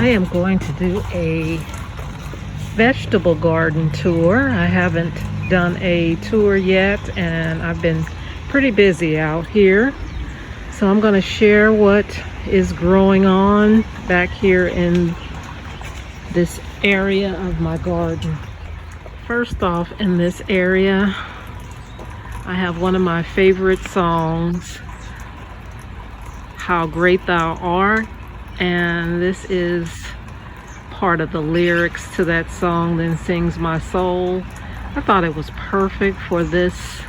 I am going to do a vegetable garden tour. I haven't done a tour yet, and I've been pretty busy out here. So I'm going to share what is growing on back here in this area of my garden. First off, in this area, I have one of my favorite songs, How Great Thou Art, and this is part of the lyrics to that song, Then Sings My Soul. I thought it was perfect for this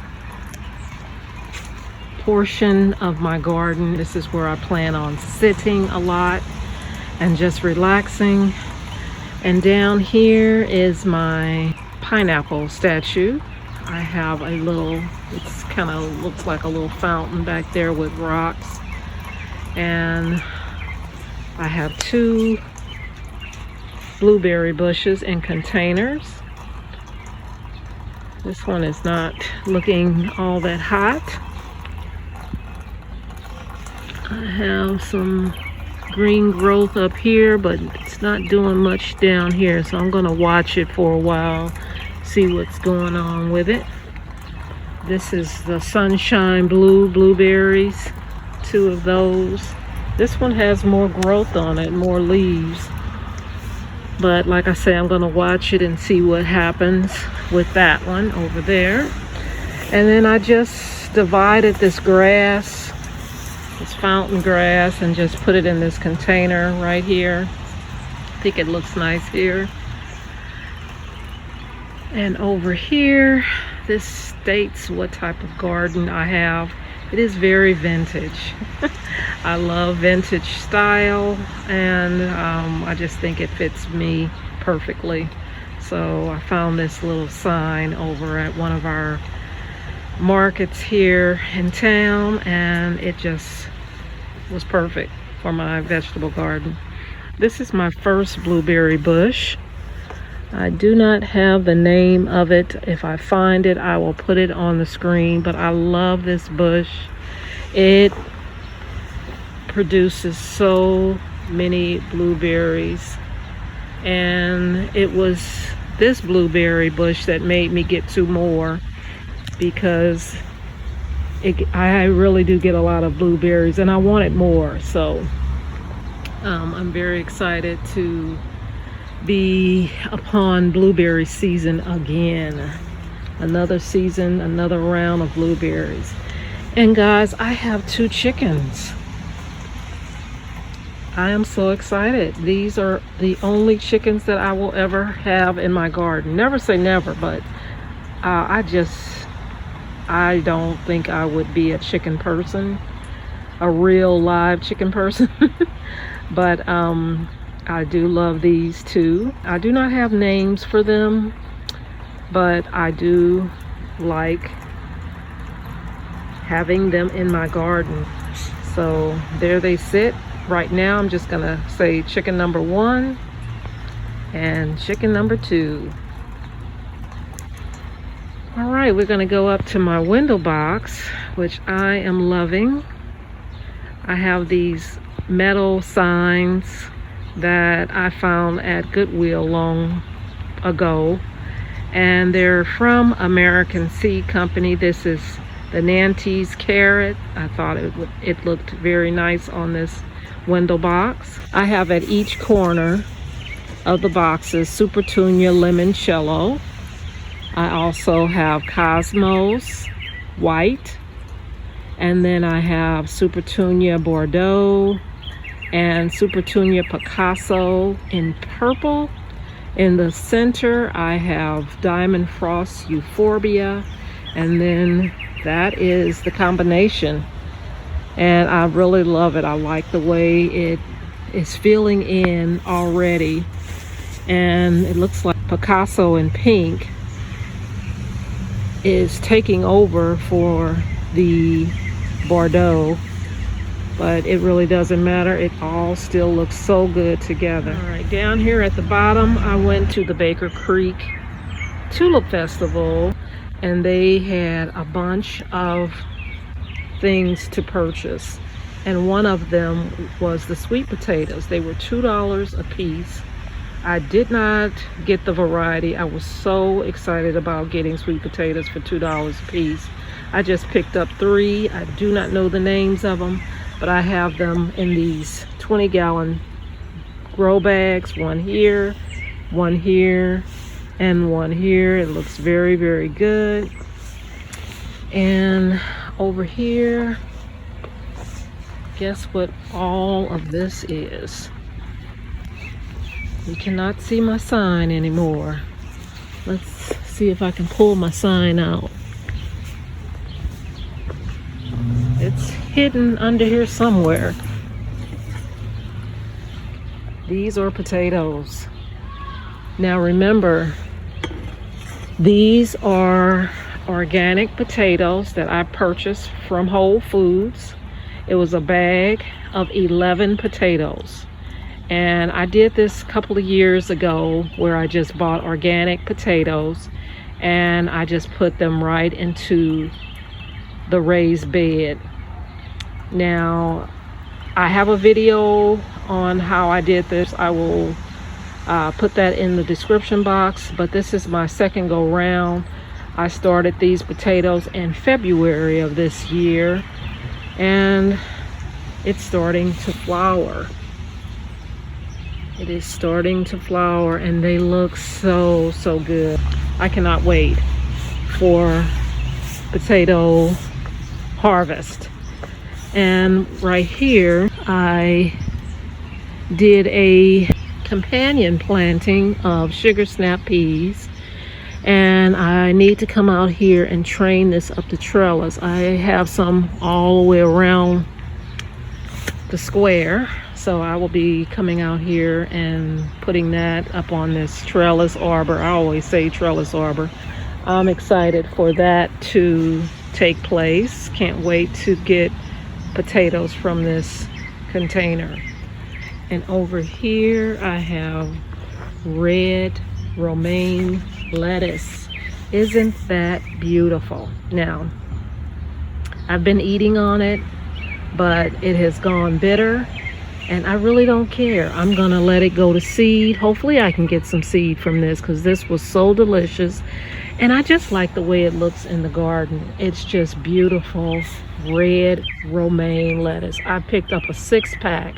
portion of my garden. This is where I plan on sitting a lot and just relaxing. And down here is my pineapple statue. I have a little, it's kind of looks like a little fountain back there with rocks. And I have 2 blueberry bushes in containers. This one is not looking all that hot. I have some green growth up here, but it's not doing much down here, so I'm going to watch it for a while, see what's going on with it. This is the sunshine blue blueberries, 2 of those. This one has more growth on it, more leaves. But like I say, I'm going to watch it and see what happens with that one over there. And then I just divided this grass, this fountain grass, and just put it in this container right here. I think it looks nice here. And over here, this states what type of garden I have. It is very vintage. I love vintage style, and I just think it fits me perfectly. So I found this little sign over at one of our markets here in town, and it just was perfect for my vegetable garden. This is my first blueberry bush. I do not have the name of it. If I find it, I will put it on the screen, but I love this bush. It produces so many blueberries, and it was this blueberry bush that made me get 2 more, because I really do get a lot of blueberries and I wanted more. So I'm very excited to be upon blueberry season again. Another season, another round of blueberries. And guys, I have 2 chickens. I am so excited. These are the only chickens that I will ever have in my garden. Never say never, but I don't think I would be a chicken person, a real live chicken person. But I do love these 2. I do not have names for them, but I do like having them in my garden. So there they sit. Right now I'm just gonna say chicken number 1 and chicken number 2. All right, we're gonna go up to my window box, which I am loving. I have these metal signs that I found at Goodwill long ago, and they're from American Seed Company. This is the Nancy's carrot. I thought it looked very nice on this window box. I have at each corner of the boxes Supertunia Limoncello. I also have Cosmos White, and then I have Supertunia Bordeaux and Supertunia Picasso in purple. In the center I have Diamond Frost Euphorbia, and then that is the combination, and I really love it. I like the way it is filling in already, and it looks like Picasso in pink is taking over for the Bordeaux, but it really doesn't matter. It all still looks so good together. All right, down here at the bottom, I went to the Baker Creek Tulip Festival, and they had a bunch of things to purchase. and one of them was the sweet potatoes. They were $2 a piece. I did not get the variety. I was so excited about getting sweet potatoes for $2 a piece. I just picked up 3. I do not know the names of them, but I have them in these 20-gallon grow bags. One here, and one here. It looks very, very good. And over here, guess what all of this is? You cannot see my sign anymore. Let's see if I can pull my sign out. It's hidden under here somewhere. These are potatoes. Now remember, these are organic potatoes that I purchased from Whole Foods. It was a bag of 11 potatoes. And I did this a couple of years ago where I just bought organic potatoes and I just put them right into the raised bed. Now, I have a video on how I did this. I will put that in the description box, but this is my second go round. I started these potatoes in February of this year, and it's starting to flower. It is starting to flower, and they look so, so good. I cannot wait for potato harvest. And right here, I did a companion planting of sugar snap peas, and I need to come out here and train this up the trellis. I have some all the way around the square, so I will be coming out here and putting that up on this trellis arbor. I always say trellis arbor. I'm excited for that to take place. Can't wait to get potatoes from this container. And over here I have red romaine lettuce. Isn't that beautiful? Now, I've been eating on it, but it has gone bitter, and I really don't care. I'm gonna let it go to seed. Hopefully I can get some seed from this, because this was so delicious, and I just like the way it looks in the garden. It's just beautiful red romaine lettuce. I picked up a 6-pack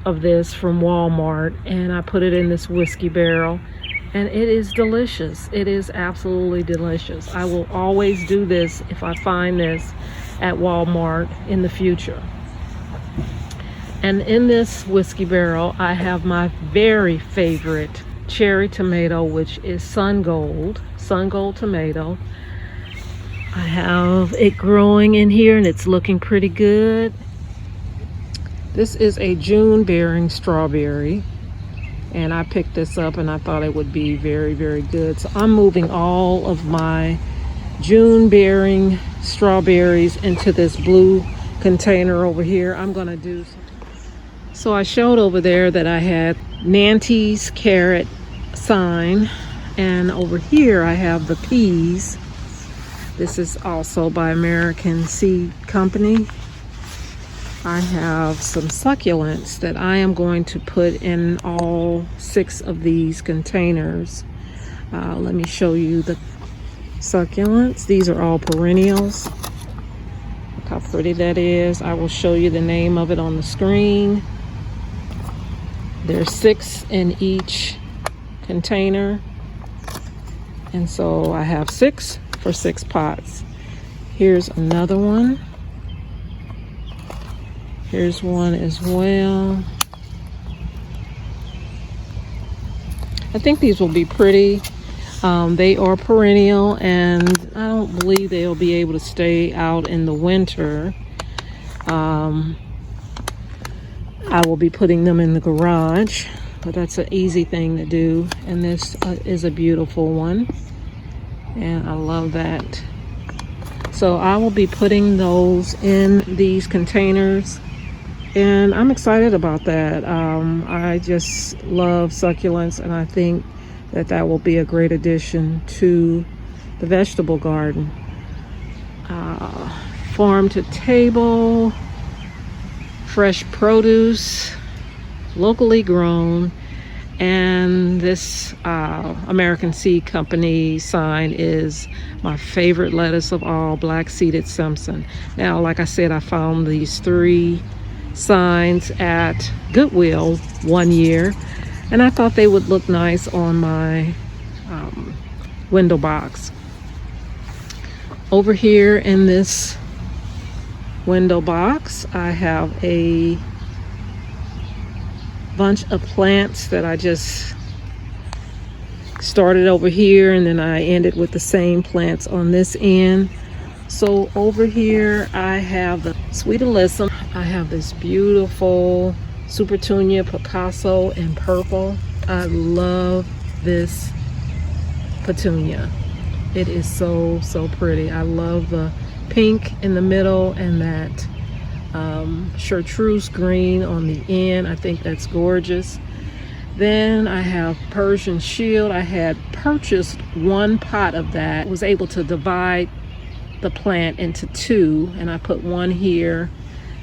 of this from Walmart, and I put it in this whiskey barrel, and it is delicious. It is absolutely delicious. I will always do this if I find this at Walmart in the future. And in this whiskey barrel, I have my very favorite cherry tomato, which is sun gold tomato. I have it growing in here, and it's looking pretty good. This is a June bearing strawberry, and I picked this up and I thought it would be very, very good. So I'm moving all of my June bearing strawberries into this blue container over here. I'm gonna do some. So I showed over there that I had Nancy's carrot sign, and over here I have the peas. This is also by American Seed Company. I have some succulents that I am going to put in all 6 of these containers. Let me show you the succulents. These are all perennials. Look how pretty that is. I will show you the name of it on the screen. There's 6 in each container, and so I have 6 for 6 pots. Here's another one. Here's one as well. I think these will be pretty. They are perennial, and I don't believe they'll be able to stay out in the winter. I will be putting them in the garage, but that's an easy thing to do. And this is a beautiful one, and I love that. So I will be putting those in these containers, and I'm excited about that. I just love succulents, and I think that that will be a great addition to the vegetable garden. Farm to table. fresh produce, locally grown. And this American Seed Company sign is my favorite lettuce of all, black seeded Simpson. Now, like I said, I found these 3 signs at Goodwill one year, and I thought they would look nice on my window box. Over here in this window box, I have a bunch of plants that I just started over here, and then I ended with the same plants on this end. So over here I have the Sweet Alyssum. I have this beautiful Supertunia Picasso in purple. I love this petunia. It is so pretty. I love the pink in the middle and that chartreuse green on the end. I think that's gorgeous. Then I have Persian Shield. I had purchased 1 pot of that. Was able to divide the plant into 2, and I put 1 here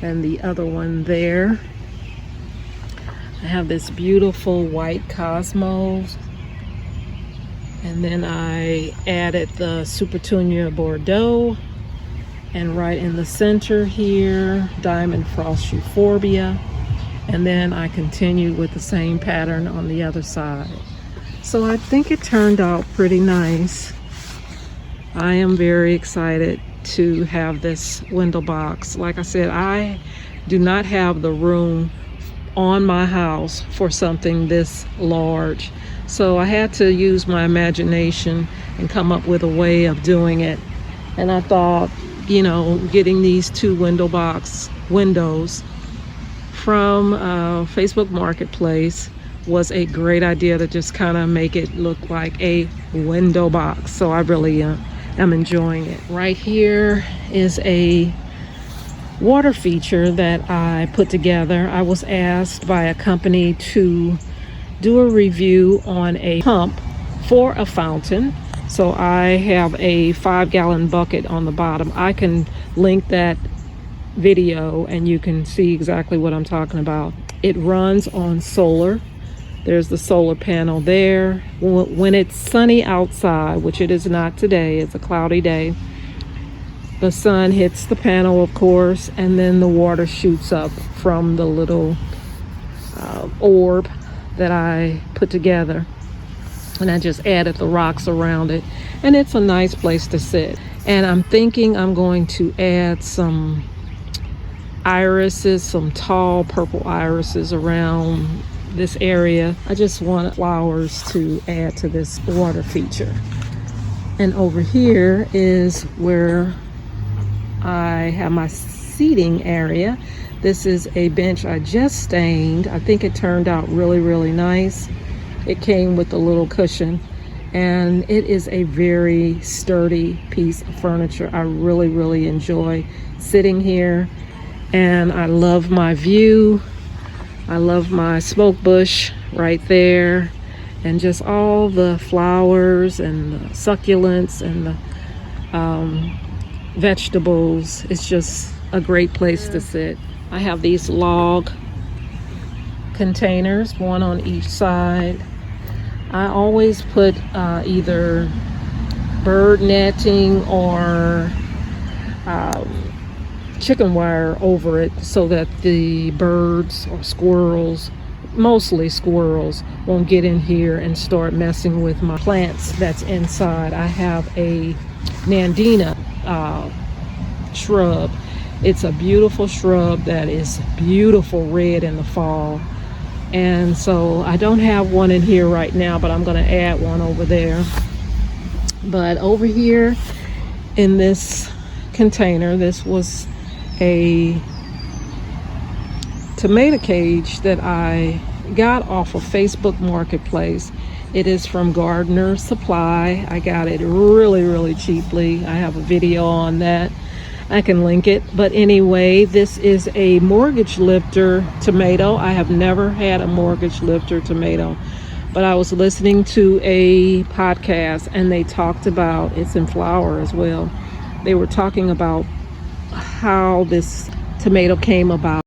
and the other one there. I have this beautiful white cosmos, and then I added the Supertunia Bordeaux. And right in the center here, Diamond Frost Euphorbia. And then I continued with the same pattern on the other side. So I think it turned out pretty nice. I am very excited to have this window box. Like I said, I do not have the room on my house for something this large. So I had to use my imagination and come up with a way of doing it. And I thought, you know, getting these 2 windows from Facebook Marketplace was a great idea to just kind of make it look like a window box. So I really am enjoying it. Right here is a water feature that I put together. I was asked by a company to do a review on a pump for a fountain. So I have a 5-gallon bucket on the bottom. I can link that video and you can see exactly what I'm talking about. It runs on solar. There's the solar panel there. When it's sunny outside, which it is not today, it's a cloudy day, the sun hits the panel, of course, and then the water shoots up from the little orb that I put together. And I just added the rocks around it, and it's a nice place to sit. And I'm thinking I'm going to add some irises, some tall purple irises around this area. I just want flowers to add to this water feature. And over here is where I have my seating area. This is a bench I just stained. I think it turned out really nice. It came with a little cushion, and it is a very sturdy piece of furniture. I really enjoy sitting here, and I love my view. I love my smoke bush right there, and just all the flowers and the succulents and the vegetables. It's just a great place to sit. I have these log containers, 1 on each side. I always put either bird netting or chicken wire over it so that the birds or squirrels, mostly squirrels, won't get in here and start messing with my plants that's inside. I have a Nandina shrub. It's a beautiful shrub that is beautiful red in the fall. And so I don't have one in here right now, but I'm going to add one over there. But over here in this container, this was a tomato cage that I got off of Facebook Marketplace. It is from Gardener Supply. I got it really cheaply. I have a video on that. I can link it. But anyway, this is a mortgage lifter tomato. I have never had a mortgage lifter tomato, but I was listening to a podcast and they talked about, it's in flower as well. They were talking about how this tomato came about.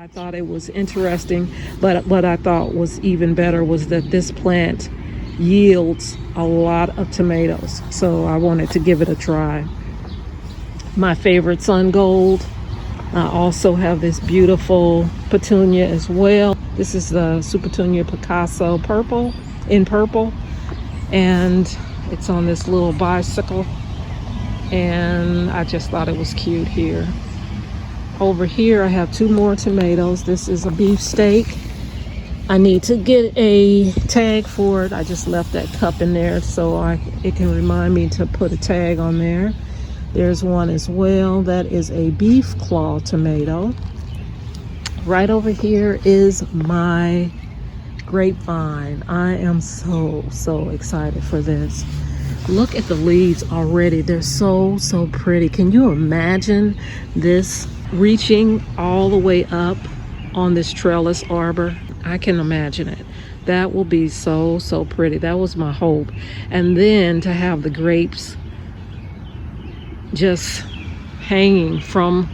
I thought it was interesting, but what I thought was even better was that this plant yields a lot of tomatoes. So I wanted to give it a try. My favorite sun gold. I also have this beautiful petunia as well. This is the Petunia Picasso purple, in purple. And it's on this little bicycle. And I just thought it was cute here. Over here I have 2 more tomatoes. This is a beefsteak. I need to get a tag for it. I just left that cup in there so it can remind me to put a tag on there. There's one as well. That is a beef claw tomato. Right over here is my grapevine. I am so excited for this. Look at the leaves already. They're so pretty. Can you imagine this reaching all the way up on this trellis arbor? I can imagine it. That will be so pretty. That was my hope. And then to have the grapes just hanging from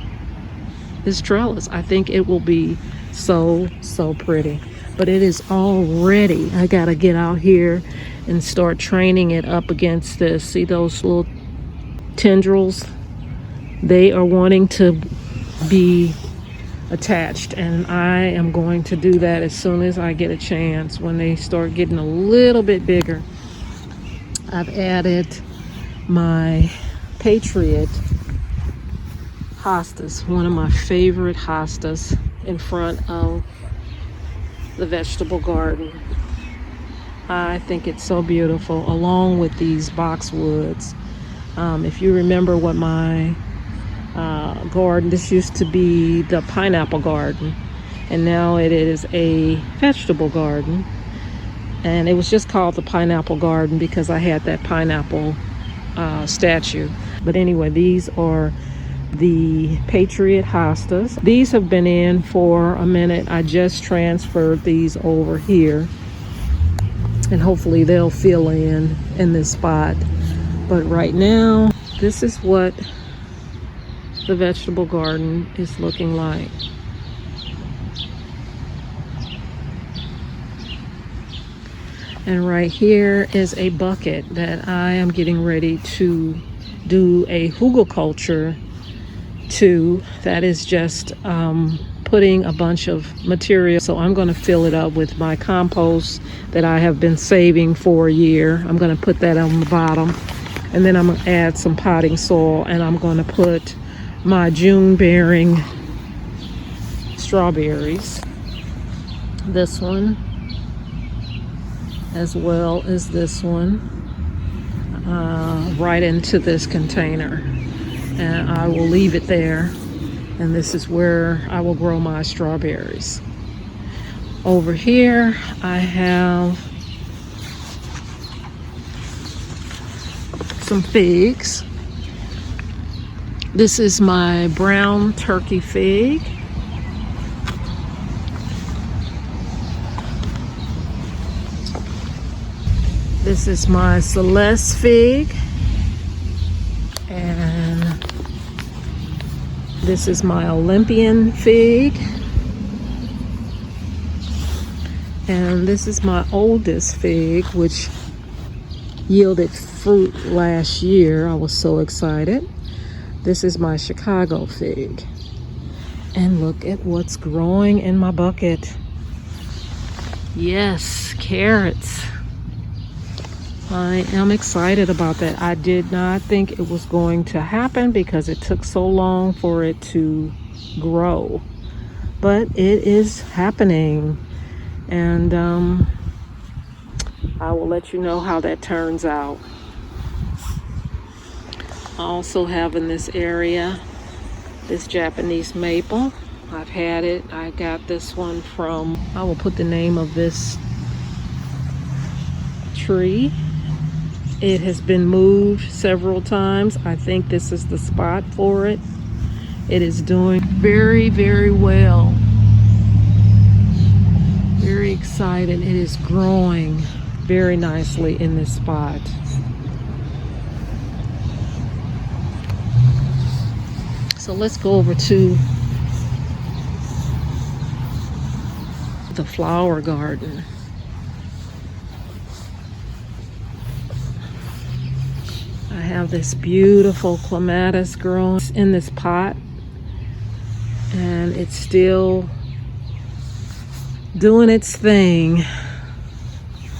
this trellis, I think it will be so pretty. But it is all ready. I gotta get out here and start training it up against this. See those little tendrils? They are wanting to be attached, and I am going to do that as soon as I get a chance. When they start getting a little bit bigger, I've added my Patriot hostas, one of my favorite hostas, in front of the vegetable garden. I think it's so beautiful, along with these boxwoods. If you remember what my garden, this used to be the pineapple garden, and now it is a vegetable garden. And it was just called the pineapple garden because I had that pineapple statue. But anyway, these are the Patriot hostas. These have been in for a minute. I just transferred these over here, and hopefully they'll fill in this spot. But right now, this is what the vegetable garden is looking like. And right here is a bucket that I am getting ready to do a hugelkultur to. That is just putting a bunch of material. So I'm going to fill it up with my compost that I have been saving for a year. I'm going to put that on the bottom, and then I'm going to add some potting soil, and I'm going to put my June bearing strawberries, this one as well as this one, right into this container, and I will leave it there. And this is where I will grow my strawberries. Over here I have some figs. This is my brown turkey fig. This is my Celeste fig. And this is my Olympian fig. And this is my oldest fig, which yielded fruit last year. I was so excited. This is my Chicago fig. And look at what's growing in my bucket. Yes, carrots. I am excited about that. I did not think it was going to happen because it took so long for it to grow. But it is happening. And I will let you know how that turns out. I also have in this area this Japanese maple. I've had it. I got this one from, I will put the name of this tree. It has been moved several times. I think this is the spot for it. It is doing very well. Very excited. It is growing very nicely in this spot. So let's go over to the flower garden. I have this beautiful clematis growing in this pot, and it's still doing its thing.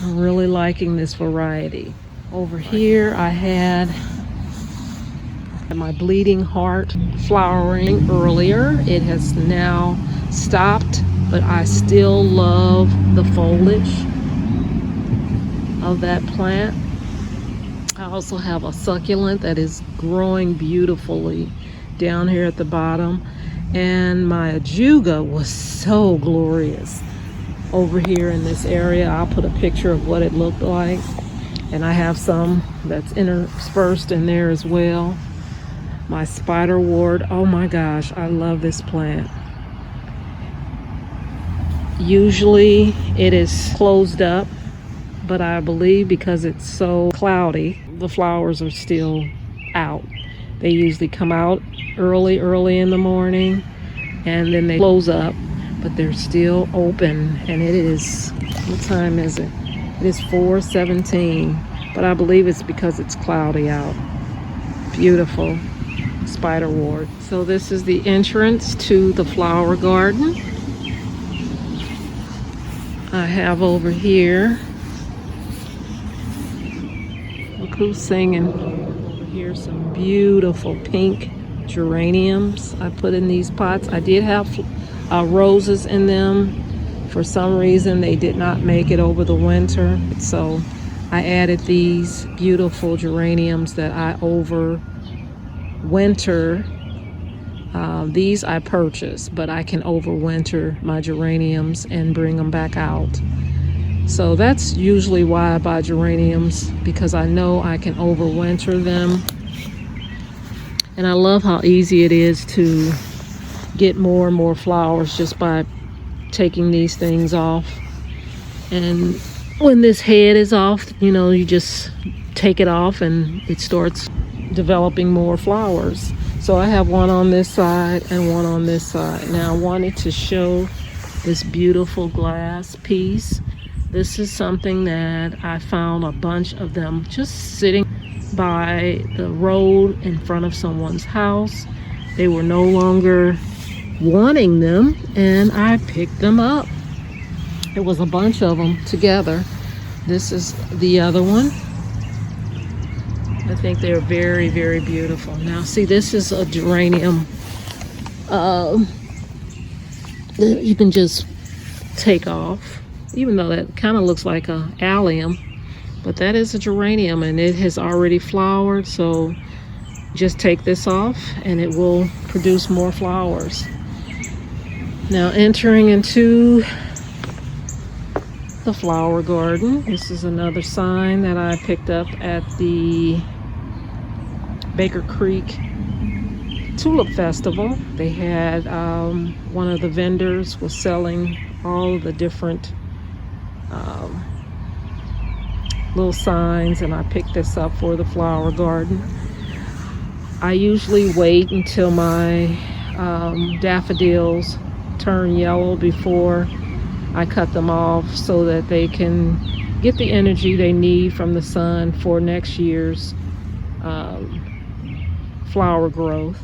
I'm really liking this variety. Over here I had my bleeding heart flowering earlier. It has now stopped, but I still love the foliage of that plant. I also have a succulent that is growing beautifully down here at the bottom, and my ajuga was so glorious over here in this area. I'll put a picture of what it looked like, and I have some that's interspersed in there as well. My spiderwort, oh my gosh, I love this plant. Usually it is closed up, but I believe because it's so cloudy, the flowers are still out. They usually come out early in the morning, and then they close up, but they're still open. And it is, what time is it? It is 4:17, but I believe it's because it's cloudy out. Beautiful spiderwort. So this is the entrance to the flower garden. I have over here, look who's singing. Over here, some beautiful pink geraniums I put in these pots. I did have roses in them. For some reason they did not make it over the winter, so I added these beautiful geraniums that I overwinter. These I purchased, but I can overwinter my geraniums and bring them back out. So that's usually why I buy geraniums, because I know I can overwinter them. And I love how easy it is to get more and more flowers just by taking these things off. And when this head is off, you know, you just take it off and it starts developing more flowers. So I have one on this side and one on this side. Now I wanted to show this beautiful glass piece. This is something that I found a bunch of them just sitting by the road in front of someone's house. They were no longer wanting them, and I picked them up. It was a bunch of them together. This is the other one. I think they're very, very beautiful. Now see, this is a geranium that you can just take off, even though that kind of looks like a allium, but that is a geranium and it has already flowered. So just take this off and it will produce more flowers. Now entering into the flower garden, this is another sign that I picked up at the Baker Creek Tulip Festival. They had one of the vendors was selling all the different little signs, and I picked this up for the flower garden. I usually wait until my daffodils turn yellow before I cut them off, so that they can get the energy they need from the sun for next year's flower growth.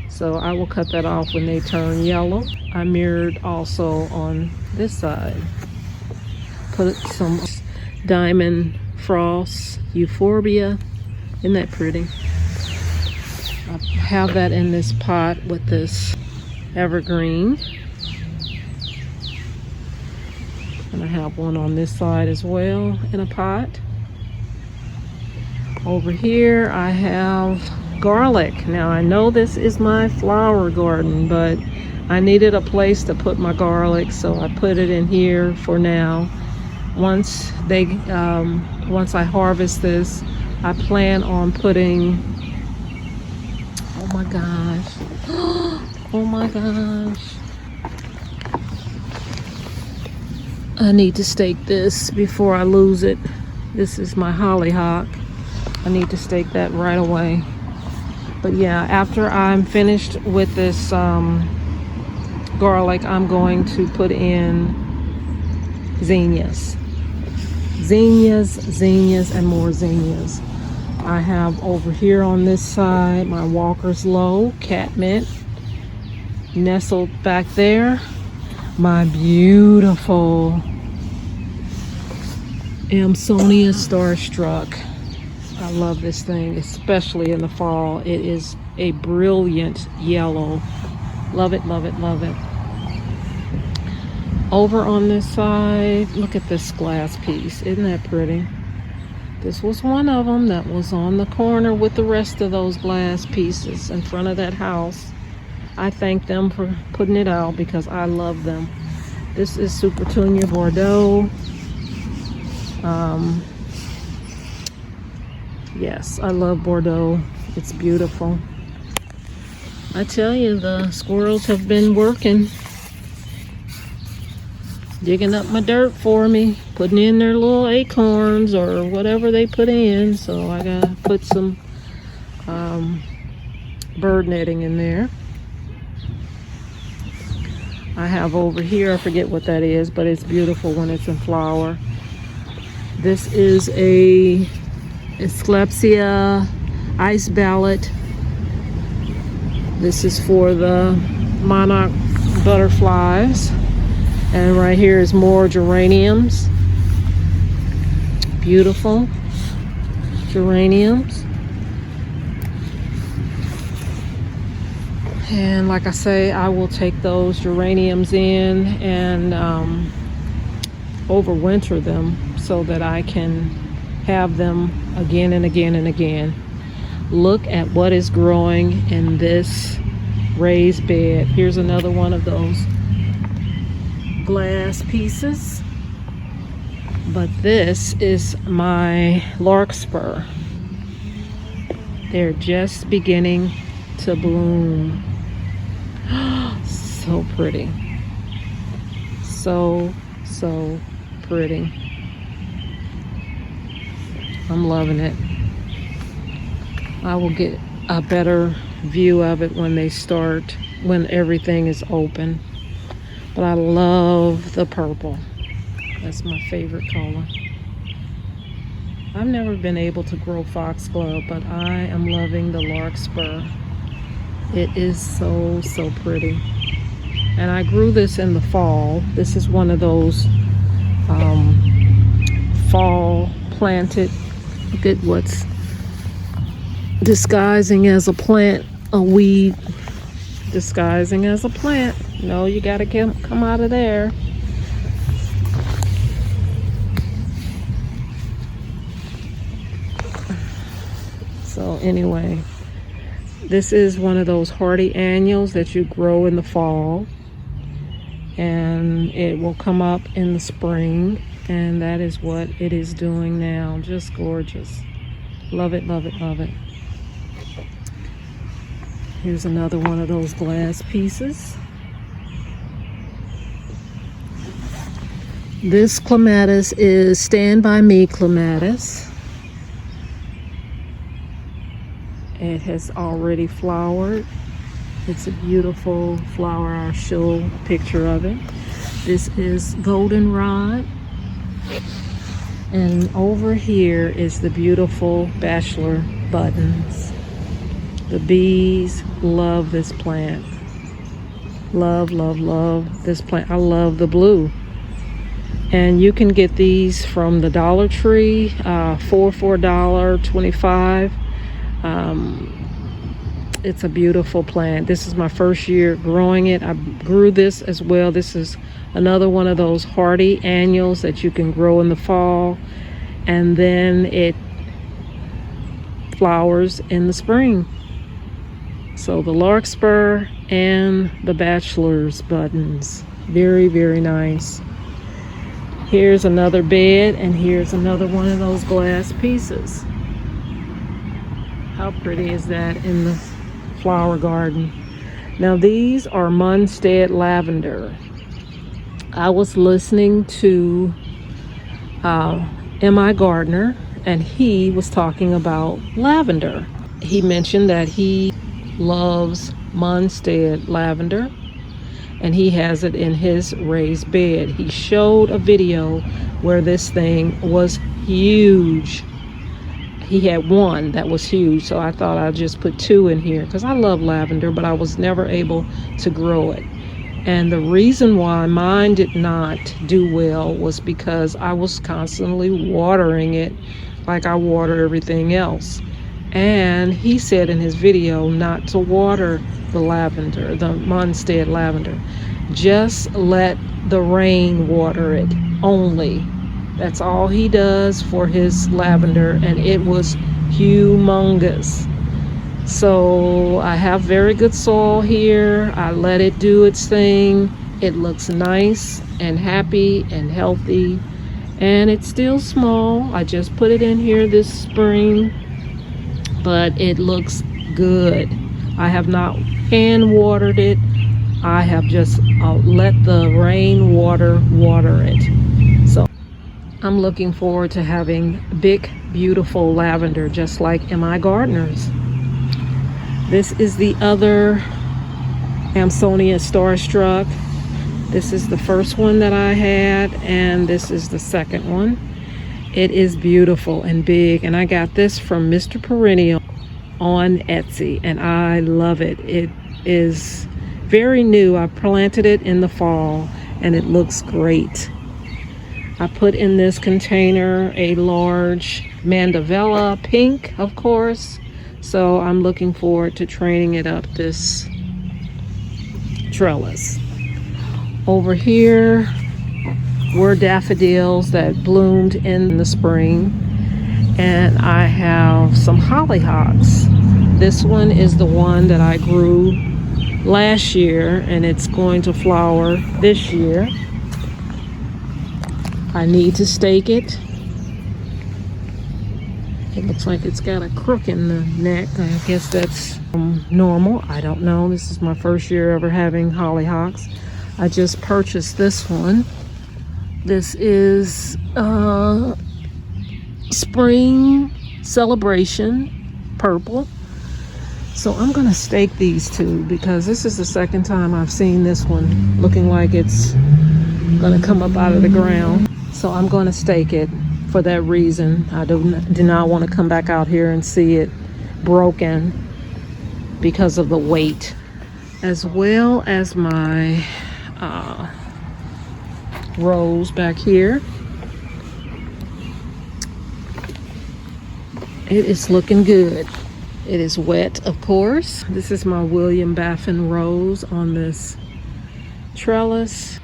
So I will cut that off when they turn yellow. I mirrored also on this side. Put some diamond frost euphorbia. Isn't that pretty? I have that in this pot with this evergreen. And I have one on this side as well in a pot. Over here I have garlic. Now I know this is my flower garden, but I needed a place to put my garlic, so I put it in here for now. Once I harvest this, I plan on putting, oh my gosh, oh my gosh, I need to stake this before I lose it. This is my hollyhock. I need to stake that right away. But yeah, after I'm finished with this garlic, I'm going to put in zinnias. Zinnias, zinnias, and more zinnias. I have over here on this side my Walker's Low catmint. Nestled back there, my beautiful Amsonia Starstruck. I love this thing, especially in the fall. It is a brilliant yellow. Love it, love it, love it. Over on this side, look at this glass piece. Isn't that pretty? This was one of them that was on the corner with the rest of those glass pieces in front of that house. I thank them for putting it out because I love them. This is Supertunia Bordeaux. Yes, I love Bordeaux. It's beautiful. I tell you, the squirrels have been working, digging up my dirt for me, putting in their little acorns or whatever they put in. So I gotta put some bird netting in there. I have over here, I forget what that is, but it's beautiful when it's in flower. This is a Asclepsia ice ballot. This is for the monarch butterflies. And right here is more geraniums. Beautiful geraniums. And like I say, I will take those geraniums in and overwinter them so that I can have them again and again and again. Look at what is growing in this raised bed. Here's another one of those glass pieces. But this is my larkspur. They're just beginning to bloom. So pretty. So pretty. I'm loving it. I will get a better view of it when they start, when everything is open. But I love the purple. That's my favorite color. I've never been able to grow foxglove, but I am loving the larkspur. It is so pretty. And I grew this in the fall. This is one of those fall planted. Look at what's disguising as a plant, a weed disguising as a plant. No, you gotta come out of there. So anyway, this is one of those hardy annuals that you grow in the fall, and it will come up in the spring, and that is what it is doing now. Just gorgeous. Love it, love it, love it. Here's another one of those glass pieces. This clematis is Stand By Me clematis. It has already flowered. It's a beautiful flower. I'll show a picture of it. This is goldenrod. And over here is the beautiful bachelor buttons. The bees love this plant. Love, love, love this plant. I love the blue. And you can get these from the Dollar Tree, for $4.25. It's a beautiful plant. This is my first year growing it. I grew this as well. This is another one of those hardy annuals that you can grow in the fall, and then it flowers in the spring. So the larkspur and the bachelor's buttons, very nice. Here's another bed, and here's another one of those glass pieces. How pretty is that in the flower garden? Now these are Munstead lavender. I was listening to M.I. Gardner, and he was talking about lavender. He mentioned that he loves Munstead lavender, and he has it in his raised bed. He showed a video where this thing was huge. He had one that was huge, so I thought I'd just put 2 in here because I love lavender, but I was never able to grow it. And the reason why mine did not do well was because I was constantly watering it like I water everything else. And he said in his video not to water the lavender, the Munstead lavender. Just let the rain water it only. That's all he does for his lavender, and it was humongous. So I have very good soil here. I let it do its thing. It looks nice and happy and healthy, and it's still small. I just put it in here this spring, but it looks good. I have not hand watered it. I have just let the rain water it. So I'm looking forward to having big, beautiful lavender just like in my gardeners. This is the other Amsonia Starstruck. This is the first one that I had, and this is the second one. It is beautiful and big, and I got this from Mr. Perennial on Etsy, and I love it. It is very new. I planted it in the fall, and it looks great. I put in this container a large Mandevilla pink, of course. So I'm looking forward to training it up this trellis. Over here were daffodils that bloomed in the spring. And I have some hollyhocks. This one is the one that I grew last year, and it's going to flower this year. I need to stake it. It looks like it's got a crook in the neck. I guess that's normal. I don't know. This is my first year ever having hollyhocks. I just purchased this one. This is Spring Celebration Purple. So I'm going to stake these two because this is the second time I've seen this one looking like it's going to come up out of the ground. So I'm going to stake it. For that reason, I do not want to come back out here and see it broken because of the weight, as well as my rose back here. It is looking good. It is wet, of course. This is my William Baffin rose on this trellis.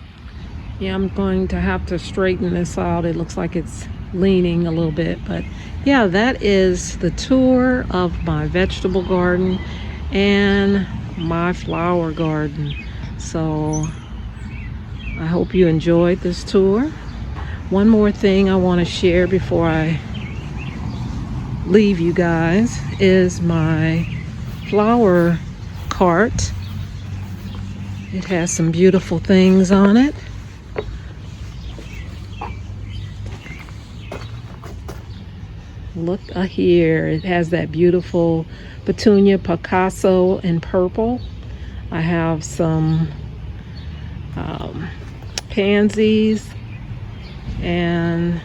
Yeah, I'm going to have to straighten this out. It looks like it's leaning a little bit, but yeah, that is the tour of my vegetable garden and my flower garden. So I hope you enjoyed this tour. One more thing I want to share before I leave you guys is my flower cart. It has some beautiful things on it. Look here, it has that beautiful petunia Picasso in purple. I have some pansies, and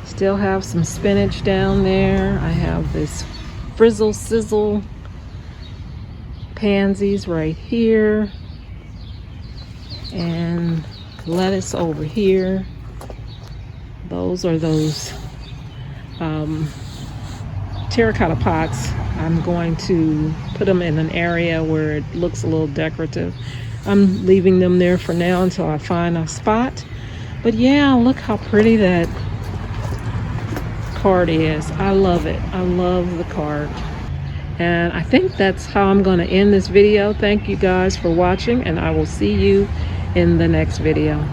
still have some spinach down there. I have this frizzle sizzle pansies right here, and lettuce over here. Those are those terracotta pots. I'm going to put them in an area where it looks a little decorative. I'm leaving them there for now until I find a spot. But yeah, look how pretty that card is. I love it. I love the card. And I think that's how I'm going to end this video. Thank you guys for watching, and I will see you in the next video.